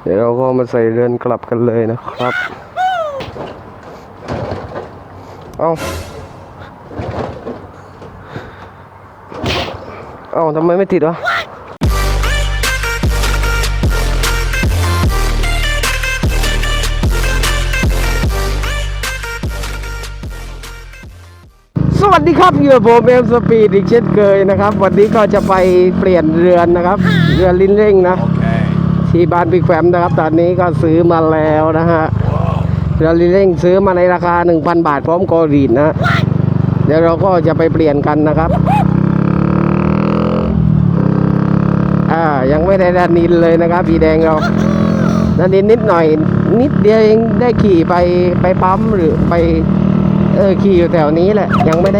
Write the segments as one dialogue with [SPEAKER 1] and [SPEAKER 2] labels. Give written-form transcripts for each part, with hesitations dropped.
[SPEAKER 1] เดี๋ยวเราก็มาใส่เรือนกลับกันเลยนะครับ เอ้าทำไมไม่ติดวะสวัสดีครับอยู่กับผมเอ็มสปีดอีกเช่นเคยนะครับวันนี้ก็จะไปเปลี่ยนเรือนนะครับเรือนลิ้นเร่งนะ ที่บ้านพี่แคมนะครับตอนนี้ก็ซื้อมาแล้วนะฮะเรือนลิ้นเร่งซื้อมาในราคา 1,000 บาทพร้อมกอรีดนะเดี๋ยวเราก็จะไปเปลี่ยนกันนะครับยังไม่ได้ดันนินเลยนะครับพี่แดงเราดันนินนิดหน่อยนิดเดียวเองได้ขี่ไปปั๊มหรือไปขี่อยู่แถวนี้แหละยังไม่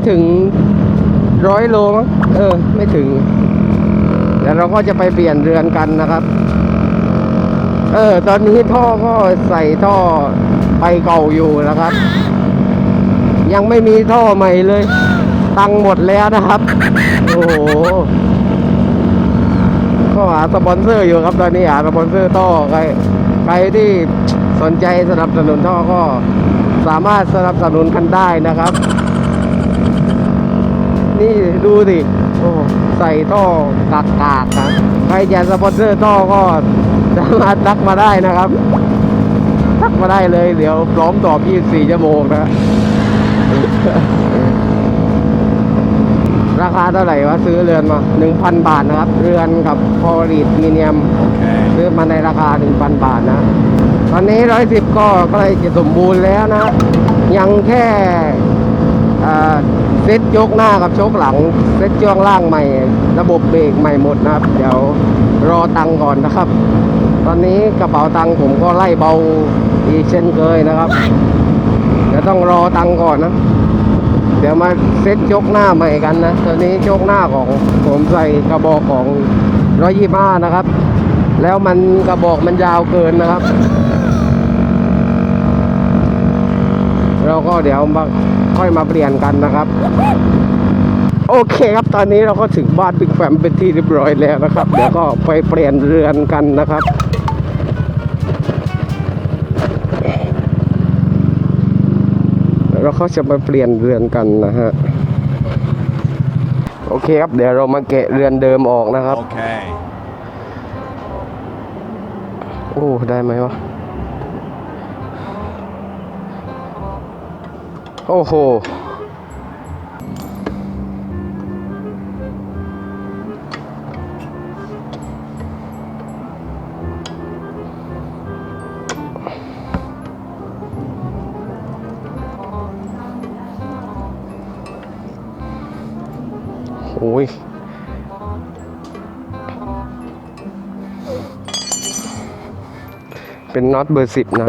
[SPEAKER 1] ถึง100 โลมั้งไม่ถึงเดี๋ยวเราก็จะไปเปลี่ยนเรือนกันนะครับตอนนี้ท่อก็ใส่ท่อไปเก่าอยู่นะครับยังไม่มีท่อใหม่เลยตังหมดแล้วนะครับโอ้โหก็หาสปอนเซอร์อยู่ครับตอนนี้หาสปอนเซอร์ท่อใครที่สนใจสนับสนุนท่อก็สามารถสนับสนุนกันได้นะครับนี่ดูสิโอ้ใส่ท่อกากๆนะใครอยากสปอนเซอร์ท่อก็สามารถทักมาได้นะครับทักมาได้เลยเดี๋ยวพร้อมตอบ24 ชั่วโมงนะราคาเท่าไหร่วะซื้อเรือนมา 1,000 บาทนะครับเรือนกับพอลีดมีเนียมซื้อมาในราคา 1,000 บาทนะตอนนี้110ก็ใกล้จะสมบูรณ์แล้วนะยังแค่เซ็ตยกหน้ากับชกหลังเซ็ตช่วงล่างใหม่ระบบเบรกใหม่หมดนะครับเดี๋ยวรอตังก่อนนะครับตอนนี้กระเป๋าตังผมก็ไล่เบาอีกเช่นเคยนะครับเดี๋ยวต้องรอตังก่อนนะเดี๋ยวมาเซ็ตยกหน้าใหม่กันนะตอนนี้ยกหน้าของผมใส่กระบอกของ125นะครับแล้วมันกระบอกมันยาวเกินนะครับเราก็เดี๋ยวค่อยมาเปลี่ยนกันนะครับโอเคครับตอนนี้เราก็ถึงบ้านบิ๊กแฟมเป็นที่เรียบร้อยแล้วนะครับเดี๋ยวก็ไปเปลี่ยนเรือนกันนะครับเราก็จะมาเปลี่ยนเรือนกันนะฮะโอเคครับเดี๋ยวเรามาแกะเรือนเดิมออกนะครับโอ้ได้ไหมวะโอ้โหโอ้ยเป็นน็อตเบอร์ 10นะ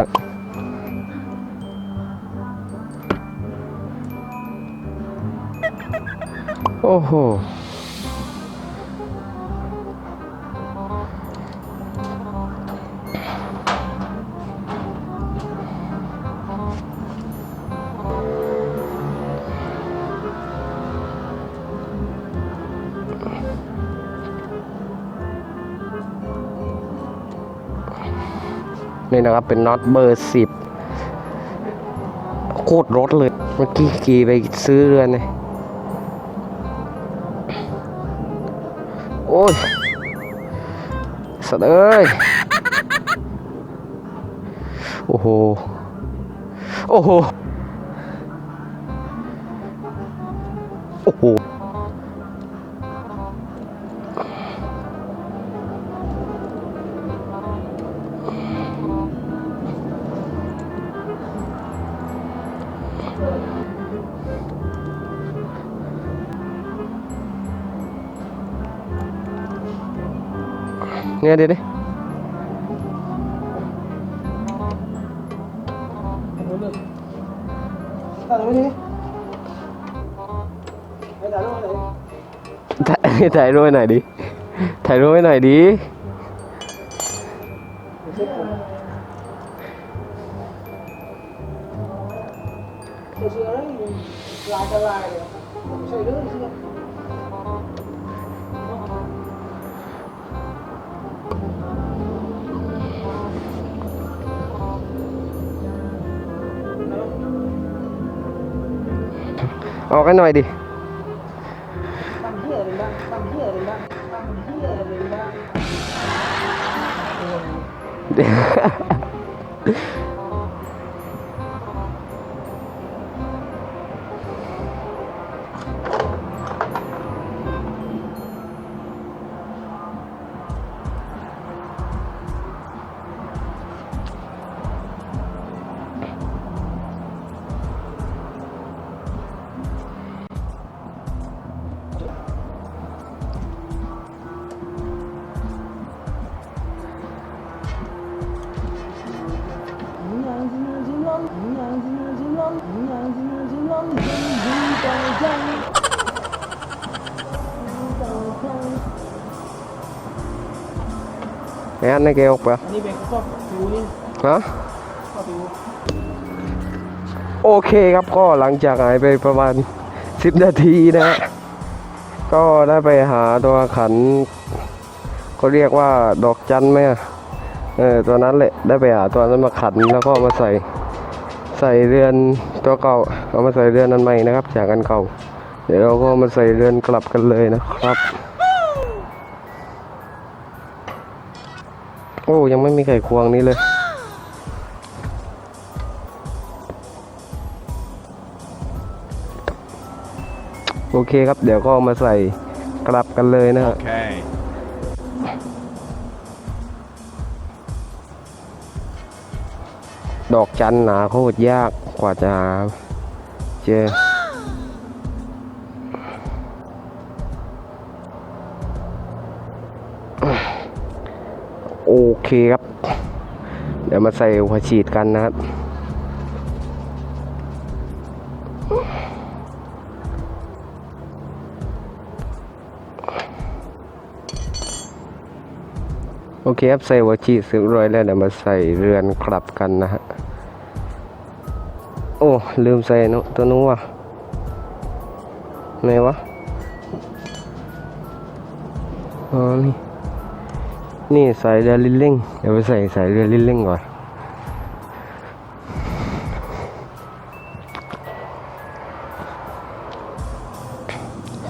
[SPEAKER 1] โอ้โหนี่นะครับเป็นน็อตเบอร์ 10โคตรรถเลยเมื่อกี้ขี่ไปซื้อเรือนเลยโอ้ยสัตว์เอ้ยโอ้โหโอ้โหโอ้โหเนี่ยเดี๋ยวดิถ่ายรูปหน่อยดิถ่ายรูปหน่อยดิ ออกกันหน่อยดิ
[SPEAKER 2] ตั้งเหี้ยเลยบ้างตั้งเหี้ยเลยบ้างตั้งเหี้ยเลยบ้าง
[SPEAKER 1] Nghe anh này kêu không
[SPEAKER 2] อันนี้เป็นข้อผิวนี่
[SPEAKER 1] hả
[SPEAKER 2] ข้อผิว
[SPEAKER 1] โอเคครับก็หลังจากหายไปประมาณ10 นาทีนะฮะก็ได้ไปหาตัวขันเขาเรียกว่าดอกจันไหมอะตัวนั้นแหละได้ไปหาตัวนั้นมาขันแล้วก็เอามาใส่เรือนตัวเก่าเอามาใส่เรือนอันใหม่นะครับจากอันเก่าเดี๋ยวเราก็มาใส่เรือนกลับกันเลยนะครับโอ้ยังไม่มีไข่ควงนี้เลยโอเคครับเดี๋ยวก็มาใส่กลับกันเลยนะครับ
[SPEAKER 3] Okay.
[SPEAKER 1] ดอกจันหนาโคตรยากกว่าจะหาเจอโอเคครับเดี๋ยวมาใส่หัวฉีดกันนะครับโอเคครับใส่หัวฉีดเสร็จเรียบร้อยแล้วเดี๋ยวมาใส่เรือนกลับกันนะฮะโอ้ลืมใส่ตัวนู้นว่ะไหนวะอ๋อนี่ใส่เรือลิ้นเร่งเดี๋ยวไปใส่เรือลิ้นเร่งก่อน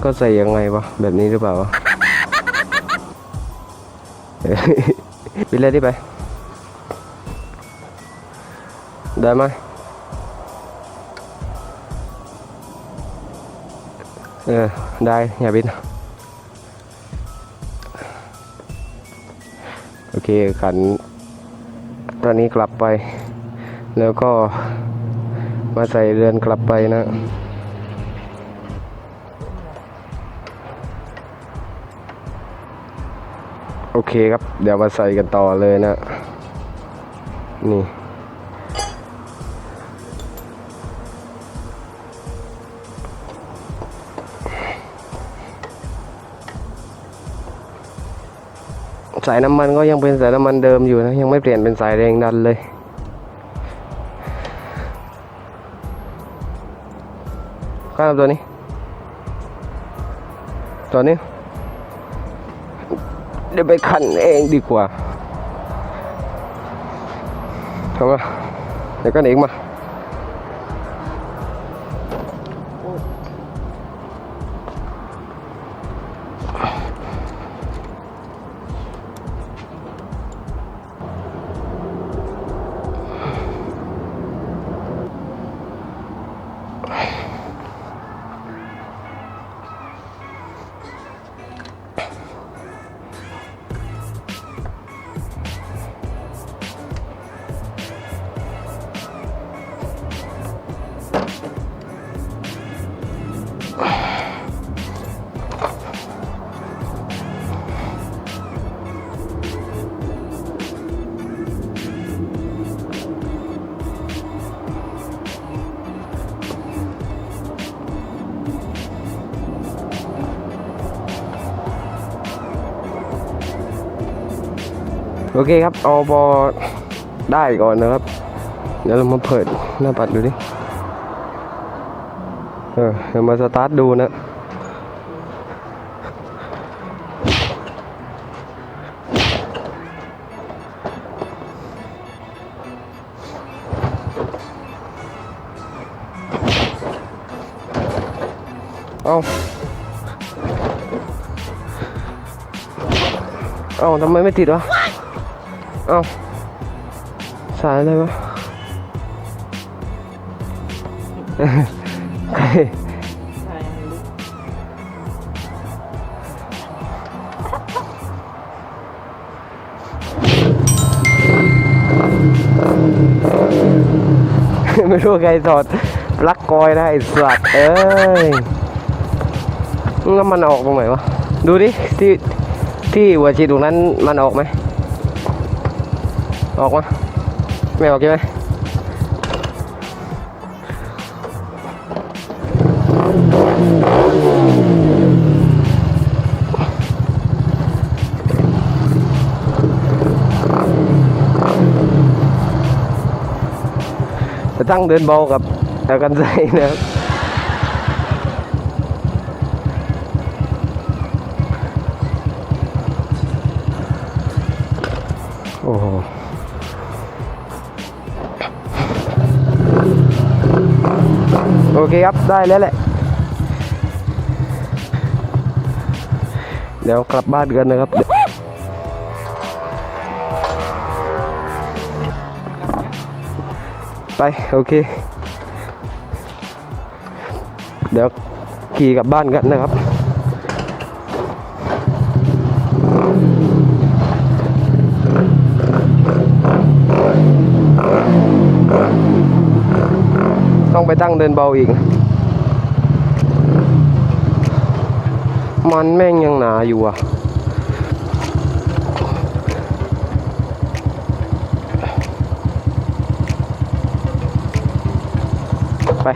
[SPEAKER 1] ก็ใส่ยังไงวะแบบนี้หรือเปล่าวะไปเลยดิไปได้ไหมได้อย่าบินโอเคขันตอนนี้กลับไปแล้วก็มาใส่เรือนกลับไปนะโอเคครับเดี๋ยวมาใส่กันต่อเลยนะนี่สายน้ำมันก็ยังเป็นสายน้ำมันเดิมอยู่นะยังไม่เปลี่ยนเป็นสายแรงดันเลยข้ามตัวนี้เดี๋ยวไปขันเองดีกว่าทำมาเดี๋ยวกันเองมาโอเคครับเอาบอได้ก่อนนะครับเดี๋ยวเรามาเปิดหน้าปัดดูดิเดี๋ยวมาสตาร์ทดูนะ เอาทำไมไม่ติดวะเอาสายอะไรวะ ใคร
[SPEAKER 2] ใช่ไม่รู้
[SPEAKER 1] ไม่รู้ใครถอดปลั๊กกอยนะไอ้สัตว์เอ้ยแล้วมันออกตรงไหนวะ ดูดิที่หัวฉีดตรงนั้นมันออกไหม ออกมาไม่ออกใช่ไหมจะตั้งเดินเบากับเอากันใส่นะครับโอ้โหโอเคครับได้แล้วแหละเดี๋ยวกลับบ้านกันนะครับไปโอเคเดี๋ยวขี่กลับบ้านกันนะครับต้องไปตั้งเดินเบาอีกมันแม่งยังหนาอยู่อ่ะไป